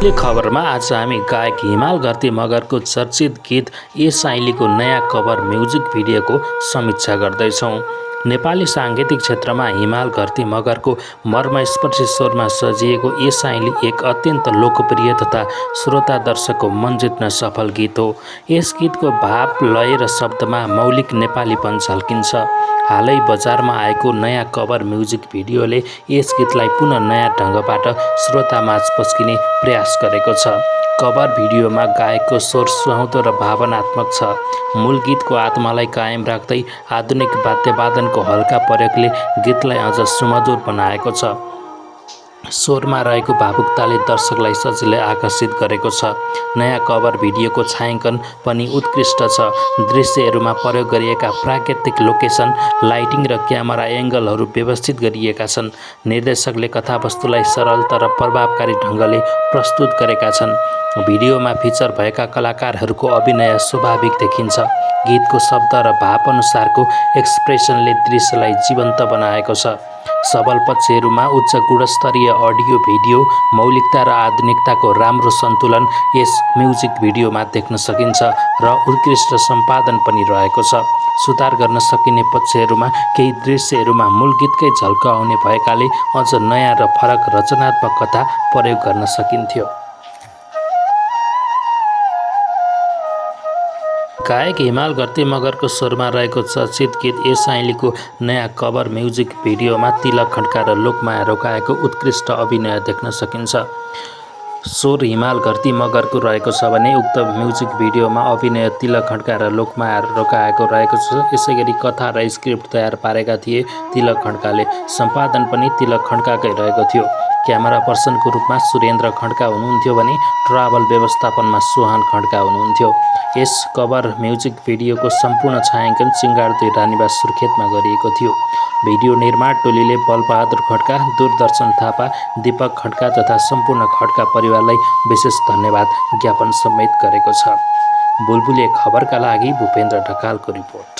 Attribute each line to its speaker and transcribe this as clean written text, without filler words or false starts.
Speaker 1: यो खबरमा आज हामी गायक हिमाल घरती मगरको चर्चित गीत ए साइलीको नयाँ कभर म्युजिक भिडियोको समीक्षा गर्दैछौँ। नेपाली साङ्गीतिक क्षेत्रमा हिमाल घरती मगरको मर्मस्पर्शी स्वरमा सजिएको ए साइली एक अत्यन्त लोकप्रिय तथा श्रोता दर्शकको मन जित्न सफल गीत हो। यस गीतको भाव, लय र शब्दमा मौलिक नेपालीपन झल्किन्छ। हालै बजारमा आएको नयाँ कभर म्युजिक भिडियोले यस गीतलाई पुनः नयाँ ढङ्गबाट श्रोतामाझ पस्किने प्रयास गरेको छ। कभर भिडियोमा गायकको स्वर सुहाउँदो र भावनात्मक छ। मूल गीतको आत्मालाई कायम राख्दै आधुनिक वाद्यवादनको हल्का प्रयोगले गीतलाई अझ सुमधुर बनाएको छ। स्वरमा रहेको भावुकताले दर्शकलाई सजिलै आकर्षित गरेको छ। नयाँ कभर भिडियोको छायाङ्कन पनि उत्कृष्ट छ। दृश्यहरूमा प्रयोग गरिएका प्राकृतिक लोकेसन, लाइटिङ र क्यामेरा एङ्गलहरू व्यवस्थित गरिएका छन्। निर्देशकले कथावस्तुलाई सरल तर प्रभावकारी ढङ्गले प्रस्तुत गरेका छन्। भिडियोमा फिचर भएका कलाकारहरूको अभिनय स्वाभाविक देखिन्छ। गीतको शब्द र भावअनुसारको एक्सप्रेसनले दृश्यलाई जीवन्त बनाएको छ। सबल पक्षहरूमा उच्च गुणस्तरीय अडियो भिडियो मौलिकता र आधुनिकताको राम्रो सन्तुलन यस म्युजिक भिडियोमा देख्न सकिन्छ र उत्कृष्ट सम्पादन पनि रहेको छ। सुधार गर्न सकिने पक्षहरूमा केही दृश्यहरूमा मूल गीतकै झल्क आउने भएकाले अझ नयाँ र फरक रचनात्मक कथा प्रयोग गर्न सकिन्थ्यो। गायक हिमाल घरती मगरको स्वरमा रहेको चर्चित गीत ए साइलीको नयाँ कभर म्युजिक भिडियोमा तिलक खड्का र लोकमाया रोकाएको उत्कृष्ट अभिनय देख्न सकिन्छ। स्वर हिमाल घरती मगरको रहेको छ भने उक्त म्युजिक भिडियोमा अभिनय तिलक खड्का र लोकमाया रोकाएको रहेको छ। यसैगरी कथा र स्क्रिप्ट तयार पारेका थिए तिलक खड्काले। सम्पादन पनि तिलक खड्काकै रहेको थियो। क्यामेरा पर्सनको रूपमा सुरेन्द्र खड्का हुनुहुन्थ्यो भने ट्राभल व्यवस्थापनमा सोहान खड्का हुनुहुन्थ्यो। यस कभर म्युजिक भिडियोको सम्पूर्ण छायाङ्कन सिंगार 2 रानीबास सुर्खेतमा गरिएको थियो। भिडियो निर्माण टोलीले बलबहादुर खड्का, दूरदर्शन थापा, दीपक खड्का तथा सम्पूर्ण खड्का परिवारलाई विशेष धन्यवाद ज्ञापन समेत गरेको छ। बुलबुले खबरका लागि भूपेन्द्र ढकालको रिपोर्ट।